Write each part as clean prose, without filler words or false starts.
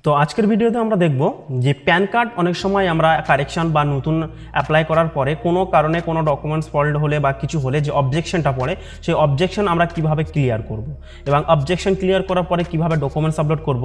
তো আজকের ভিডিওতে আমরা দেখব যে প্যান কার্ড অনেক সময় আমরা কারেকশন বা নতুন অ্যাপ্লাই করার পরে কোনো কারণে কোনো ডকুমেন্টস ফল্ট হলে বা কিছু হলে যে অবজেকশনটা পড়ে সেই অবজেকশন আমরা কিভাবে ক্লিয়ার করব এবং অবজেকশন ক্লিয়ার করার পরে কিভাবে ডকুমেন্টস আপলোড করব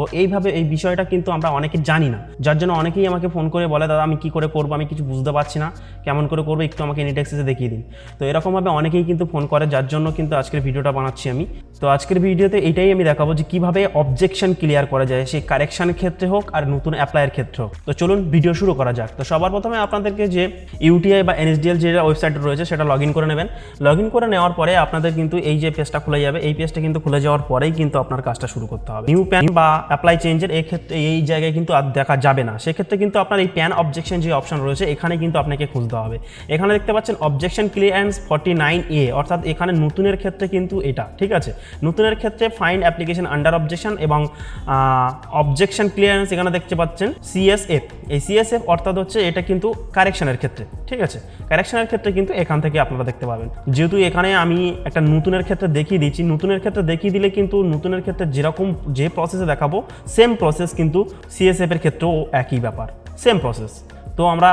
এই বিষয়টা কিন্তু আমরা অনেকে জানি না, যার জন্য অনেকেই আমাকে ফোন করে বলে দাদা আমি কি করে করব, আমি কিছু বুঝতে পারছি না, কেমন করে করবো একটু আমাকে নেটএক্সেসে দেখিয়ে দিন। তো এরকমভাবে অনেকেই কিন্তু ফোন করে, যার জন্য কিন্তু আজকের ভিডিওটা বানাচ্ছি আমি। তো আজকের ভিডিওতে এটাই আমি দেখাবো যে কিভাবে অবজেকশন ক্লিয়ার করা যায়, সেই কারেকশনের ক্ষেত্রে হোক আর নতুন অ্যাপ্লাইয়ের ক্ষেত্রে হোক। তো চলুন ভিডিও শুরু করা যাক। তো সবার প্রথমে আপনাদেরকে যে ইউটিআই বা এনএসডিএল যে ওয়েবসাইট রয়েছে সেটা লগ ইন করে নেবেন। লগ ইন করে নেওয়ার পরে আপনাদের কিন্তু এই যে পেজটা খুলে যাবে, এই পেজটা কিন্তু খুলে যাওয়ার পরেই কিন্তু আপনার কাজটা শুরু করতে হবে। নিউ প্যান বা অ্যাপ্লাই চেঞ্জের এই ক্ষেত্রে এই জায়গায় কিন্তু আর দেখা যাবে না, সেক্ষেত্রে কিন্তু আপনার এই প্যান অবজেকশন যে অপশন রয়েছে এখানে কিন্তু আপনাকে খুঁজতে হবে। এখানে দেখতে পাচ্ছেন অবজেকশন ক্লিয়ারেন্স 49A, অর্থাৎ এখানে নতুনের ক্ষেত্রে কিন্তু এটা ঠিক আছে। নতুনের ক্ষেত্রে ফাইন্ড অ্যাপ্লিকেশন আন্ডার অবজেকশন এবং অবজেকশন ক্লিয়ারেন্স এখানে দেখতে পাচ্ছেন CSF। এই CSF অর্থাৎ হচ্ছে এটা কিন্তু কারেকশনের ক্ষেত্রে, ঠিক আছে। কারেকশনের ক্ষেত্রে কিন্তু এখান থেকে আপনারা দেখতে পাবেন। যেহেতু এখানে আমি একটা নতুনের ক্ষেত্রে দেখিয়ে দিচ্ছি, নতুনের ক্ষেত্রে দেখিয়ে দিলে কিন্তু নতুনের ক্ষেত্রে যেরকম যে প্রসেসে দেখাবো সেম প্রসেস কিন্তু CSF এর ক্ষেত্রেও একই ব্যাপার, সেম প্রসেস। তো আমরা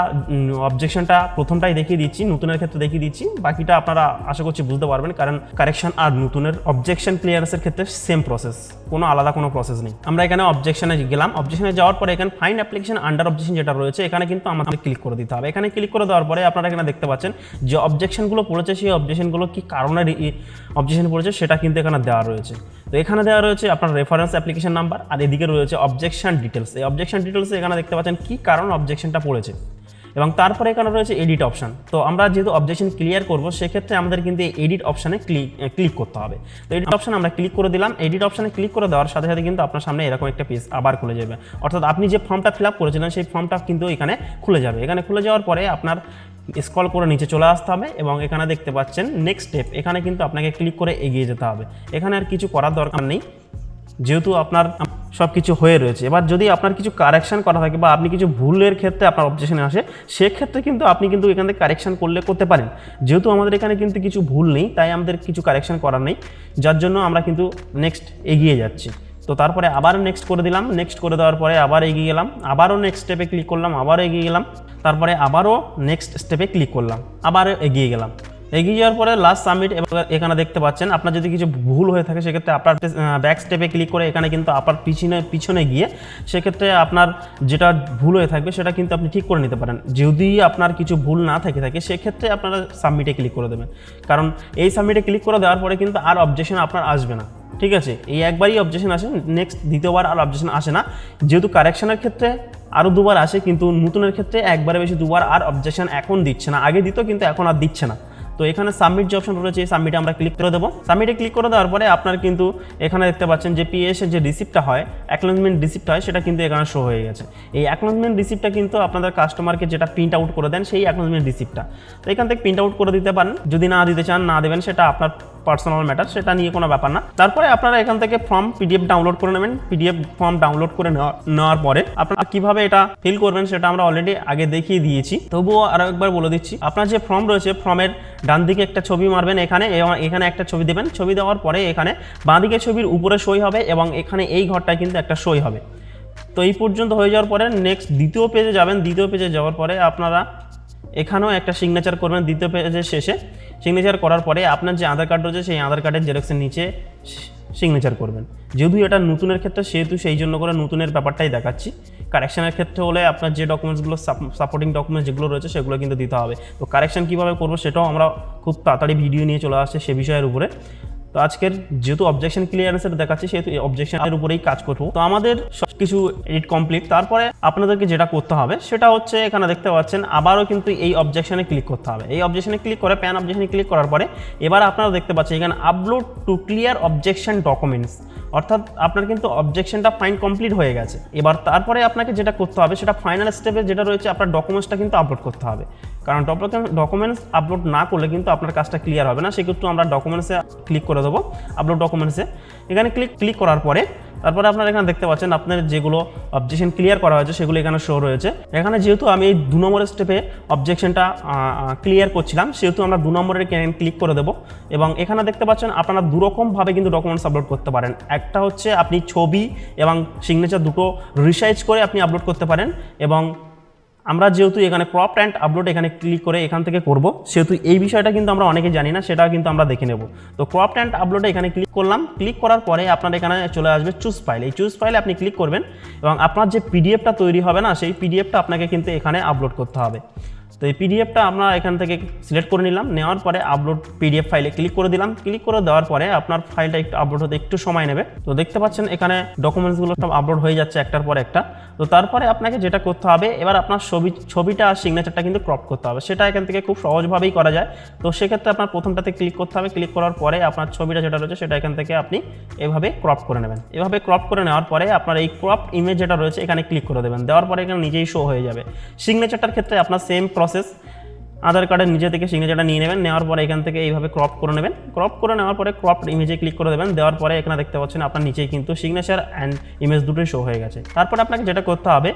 অবজেকশনটা প্রথমটাই দেখিয়ে দিচ্ছি, নতুনের ক্ষেত্রে দেখিয়ে দিচ্ছি, বাকিটা আপনারা আশা করছি বুঝতে পারবেন, কারণ কারেকশন আর নতুনের অবজেকশন ক্লিয়ারেন্সের ক্ষেত্রে সেম প্রসেস, কোনো আলাদা কোনো প্রসেস নেই। আমরা এখানে অবজেকশনে গেলাম, অবজেকশনে যাওয়ার পরে এখানে ফাইন্ড অ্যাপ্লিকেশন আন্ডার অবজেকশন যেটা রয়েছে এখানে কিন্তু আমাদের ক্লিক করে দিতে হবে। এখানে ক্লিক করে দেওয়ার পরে আপনারা এখানে দেখতে পাচ্ছেন যে অবজেকশনগুলো পড়েছে সেই অবজেকশনগুলো কি কারণে অবজেকশন পড়েছে সেটা কিন্তু এখানে দেওয়া রয়েছে। তো এখানে দেওয়া রয়েছে আপনার রেফারেন্স অ্যাপ্লিকেশন নাম্বার, আর এদিকে রয়েছে অবজেকশন ডিটেলস। এই অবজেকশন ডিটেলসে এখানে দেখতে পাচ্ছেন কি কারণ অবজেকশনটা পড়েছে এবং তারপরে এখানে রয়েছে এডিট অপশন। তো আমরা যেহেতু অবজেকশন ক্লিয়ার করব সেক্ষেত্রে আমাদের কিন্তু এই এডিট অপশানে ক্লিক করতে হবে। তো এডিট অপশানে আমরা ক্লিক করে দিলাম। এডিট অপশানে ক্লিক করে দেওয়ার সাথে সাথে কিন্তু আপনার সামনে এরকম একটা পেজ আবার খুলে যাবে, অর্থাৎ আপনি যে ফর্মটা ফিল আপ করেছিলেন সেই ফর্মটা কিন্তু এখানে খুলে যাবে। এখানে খুলে যাওয়ার পরে আপনার স্ক্রল করে নিচে চলে আসতে হবে এবং এখানে দেখতে পাচ্ছেন নেক্সট স্টেপ, এখানে কিন্তু আপনাকে ক্লিক করে এগিয়ে যেতে হবে। এখানে আর কিছু করার দরকার নেই, যেহেতু আপনার সব কিছু হয়ে রয়েছে। এবার যদি আপনার কিছু কারেকশন করা থাকে বা আপনি কিছু ভুলের ক্ষেত্রে আপনার অবজেকশনে আসে, সেক্ষেত্রে কিন্তু আপনি কিন্তু এখান থেকে কারেকশন করতে পারেন। যেহেতু আমাদের এখানে কিন্তু কিছু ভুল নেই তাই আমাদের কিছু কারেকশন করার নেই, যার জন্য আমরা কিন্তু নেক্সট এগিয়ে যাচ্ছি। তো তারপরে আবার নেক্সট করে দিলাম, নেক্সট করে দেওয়ার পরে আবার এগিয়ে গেলাম, আবারও নেক্সট স্টেপে ক্লিক করলাম, আবারও এগিয়ে গেলাম, তারপরে আবারও নেক্সট স্টেপে ক্লিক করলাম, আবারও এগিয়ে গেলাম। এগিয়ে যাওয়ার পরে লাস্ট সাবমিট। এখানে দেখতে পাচ্ছেন আপনার যদি কিছু ভুল হয়ে থাকে সেক্ষেত্রে আপনার ব্যাক স্টেপে ক্লিক করে এখানে কিন্তু আপনার পিছনে গিয়ে সেক্ষেত্রে আপনার যেটা ভুল হয়ে থাকবে সেটা কিন্তু আপনি ঠিক করে নিতে পারেন। যদি আপনার কিছু ভুল না থাকে সেক্ষেত্রে আপনারা সাবমিটে ক্লিক করে দেবেন, কারণ এই সাবমিটে ক্লিক করে দেওয়ার পরে কিন্তু আর অবজেকশন আপনার আসবে না, ঠিক আছে। এই একবারই অবজেকশন আসে, নেক্সট দ্বিতীয়বার আর অবজেকশন আসে না। যেহেতু কারেকশনের ক্ষেত্রে আরও দুবার আসে, কিন্তু নতুনের ক্ষেত্রে একবারে বেশি দুবার আর অবজেকশন এখন দিচ্ছে না, আগে দিত কিন্তু এখন আর দিচ্ছে না। তো এখানে সাবমিট যে অপশন রয়েছে এই সাবমিটে আমরা ক্লিক করে দেবো। সাবমিটে ক্লিক করে দেওয়ার পরে আপনার কিন্তু এখানে দেখতে পাচ্ছেন যে পিএস এর যে রিসিপ্টটা হয়, অ্যাকনোলেজমেন্ট রিসিপ্ট হয়, সেটা কিন্তু এখানে শো হয়ে গেছে। এই অ্যাকনোলেজমেন্ট রিসিপ্টটা কিন্তু আপনাদের কাস্টমারকে যেটা প্রিন্ট আউট করে দেন সেই অ্যাকনোলেজমেন্ট রিসিপ্টটা, তো এখান থেকে প্রিন্ট আউট করে দিতে পারেন। যদি না দিতে চান না দেবেন, সেটা আপনার পার্সোনাল ম্যাটার, সেটা নিয়ে কোনো ব্যাপার না। তারপরে আপনারা এখান থেকে ফর্ম PDF ডাউনলোড করে নেবেন। PDF ফর্ম ডাউনলোড করে নেওয়ার পরে আপনারা কিভাবে এটা ফিল করবেন সেটা আমরা অলরেডি আগে দেখিয়ে দিয়েছি, তবুও আরও একবার বলে দিচ্ছি। আপনার যে ফর্ম রয়েছে ফর্মের ডান দিকে একটা ছবি মারবেন এখানে, এবং এখানে একটা ছবি দেবেন। ছবি দেওয়ার পরে এখানে বাঁ দিকে ছবির উপরে সই হবে এবং এখানে এই ঘরটায় কিন্তু একটা সই হবে। তো এই পর্যন্ত হয়ে যাওয়ার পরে নেক্সট দ্বিতীয় পেজে যাবেন। দ্বিতীয় পেজে যাওয়ার পরে আপনারা এখানেও একটা সিগনেচার করবেন। দ্বিতীয় পেজের শেষে সিগনেচার করার পরে আপনার যে আধার কার্ড রয়েছে সেই আধার কার্ডের জেরক্সের নিচে সিগনেচার করবেন। যেহেতু এটা নতুনের ক্ষেত্রে সেহেতু সেই জন্য করে নতুনের ব্যাপারটাই দেখাচ্ছি। কারেকশনের ক্ষেত্রে হলে আপনার যে ডকুমেন্টসগুলো সাপোর্টিং ডকুমেন্টস যেগুলো রয়েছে সেগুলো কিন্তু দিতে হবে। তো কারেকশন কীভাবে করবো সেটাও আমরা খুব তাড়াতাড়ি ভিডিও নিয়ে চলে আসছে সে বিষয়ের উপরে। তো আজকের যেহেতু অবজেকশন ক্লিয়ারেন্সের দেখাচ্ছি সেহেতু এই অবজেকশনের উপরেই কাজ করবো। তো আমাদের সব কিছু এডিট কমপ্লিট। তারপরে আপনাদেরকে যেটা করতে হবে সেটা হচ্ছে এখানে দেখতে পাচ্ছেন আবারও কিন্তু এই অবজেকশনে ক্লিক করতে হবে। এই অবজেকশনে ক্লিক করে প্যান অবজেকশনে ক্লিক করার পরে এবার আপনারা দেখতে পাচ্ছেন এখানে upload two clear objection documents, অর্থাৎ আপনার কিন্তু অবজেকশনটা ফাইন কমপ্লিট হয়ে গেছে। এবার তারপরে আপনাকে যেটা করতে হবে সেটা ফাইনাল স্টেপে যেটা রয়েছে আপনার ডকুমেন্টসটা কিন্তু আপলোড করতে হবে, কারণ ডকুমেন্টস আপলোড না করলে কিন্তু আপনার কাজটা ক্লিয়ার হবে না। সেক্ষেত্রে আমরা ডকুমেন্টসে ক্লিক করে দেবো, আপলোড ডকুমেন্টসে। এখানে ক্লিক করার পরে তারপরে আপনারা এখানে দেখতে পাচ্ছেন আপনার যেগুলো অবজেকশন ক্লিয়ার করা হয়েছে সেগুলো এখানে শো রয়েছে। এখানে যেহেতু আমি এই 2 নম্বরের স্টেপে অবজেকশনটা ক্লিয়ার করছিলাম, সেহেতু আমরা 2 নম্বরের ক্লিক করে দেবো। এবং এখানে দেখতে পাচ্ছেন আপনারা দুরকমভাবে কিন্তু ডকুমেন্টস আপলোড করতে পারেন। একটা হচ্ছে আপনি ছবি এবং সিগনেচার দুটো রিসাইজ করে আপনি আপলোড করতে পারেন, এবং আমরা যেহেতু এখানে ক্রপ অ্যান্ড আপলোড এখানে ক্লিক করে এখান থেকে করব, সেহেতু এই বিষয়টা কিন্তু আমরা অনেকে জানি না, সেটাও কিন্তু আমরা দেখে নেব। তো ক্রপ অ্যান্ড আপলোডে এখানে ক্লিক করলাম। ক্লিক করার পরে আপনার এখানে চলে আসবে চুজ ফাইল। এই চুজ ফাইলে আপনি ক্লিক করবেন এবং আপনার যে পিডিএফটা তৈরি হবে না, সেই পিডিএফটা আপনাকে কিন্তু এখানে আপলোড করতে হবে। তো এই পিডিএফটা আমরা এখান থেকে সিলেক্ট করে নিলাম, নেওয়ার পরে আপলোড পিডিএফ ফাইলে ক্লিক করে দিলাম। ক্লিক করে দেওয়ার পরে আপনার ফাইলটা একটু আপলোড হতে একটু সময় নেবে। তো দেখতে পাচ্ছেন এখানে ডকুমেন্টসগুলো সব আপলোড হয়ে যাচ্ছে একটার পর একটা। তো তারপরে আপনাকে যেটা করতে হবে, এবার আপনার ছবিটা আর সিগনেচারটা কিন্তু ক্রপ করতে হবে। সেটা এখান থেকে খুব সহজভাবেই করা যায়। তো সেক্ষেত্রে আপনার প্রথমটাতে ক্লিক করতে হবে। ক্লিক করার পরে আপনার ছবিটা যেটা রয়েছে সেটা এখান থেকে আপনি এভাবে ক্রপ করে নেবেন। এভাবে ক্রপ করে নেওয়ার পরে আপনার এই ক্রপ ইমেজ যেটা রয়েছে এখানে ক্লিক করে দেবেন। দেওয়ার পরে এখানে নিজেই শো হয়ে যাবে। সিগনেচারটার ক্ষেত্রে আপনার সেম প্রসেস, আধার কার্ডের নিজে থেকে সিগনেচারটা নিয়ে নেবেন। নেওয়ার পরে এখান থেকে এইভাবে ক্রপ করে নেবেন। ক্রপ করে নেওয়ার পরে ক্রপ ইমেজে ক্লিক করে দেবেন। দেওয়ার পরে এখানে দেখতে পাচ্ছেন আপনার নিচেই কিন্তু সিগনেচার অ্যান্ড ইমেজ দুটোই শো হয়ে গেছে। তারপরে আপনাকে যেটা করতে হবে,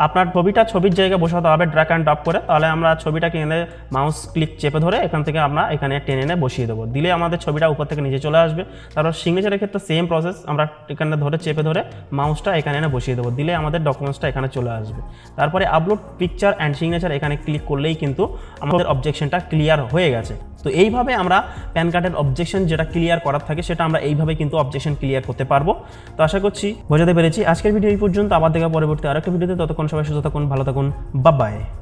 আপনার ছবির জায়গায় বসাতে হবে ড্র্যাগ অ্যান্ড ড্রপ করে। তাহলে আমরা ছবিটাকে এনে মাউস ক্লিক চেপে ধরে এখান থেকে আমরা এখানে টেনে এনে বসিয়ে দেবো। দিলে আমাদের ছবিটা উপর থেকে নিচে চলে আসবে। তারপর সিগনেচারের ক্ষেত্রে সেম প্রসেস, আমরা এখানে ধরে চেপে ধরে মাউসটা এখানে এনে বসিয়ে দেবো। দিলে আমাদের ডকুমেন্টসটা এখানে চলে আসবে। তারপরে আপলোড পিকচার অ্যান্ড সিগনেচার এখানে ক্লিক করলেই কিন্তু আমাদের অবজেকশনটা ক্লিয়ার হয়ে গেছে। তো এইভাবে আমরা প্যান কার্ডের অবজেকশন যেটা ক্লিয়ার করার থাকে সেটা আমরা এইভাবে কিন্তু অবজেকশন ক্লিয়ার করতে পারবো। তো আশা করছি বোঝাতে পেরেছি। আজকের ভিডিও এই পর্যন্ত, আবার দেখা পরবর্তী আরেকটা ভিডিওতে। ততক্ষণ সবাই সুস্থ থাকুন, ভালো থাকুন, বাই বাই।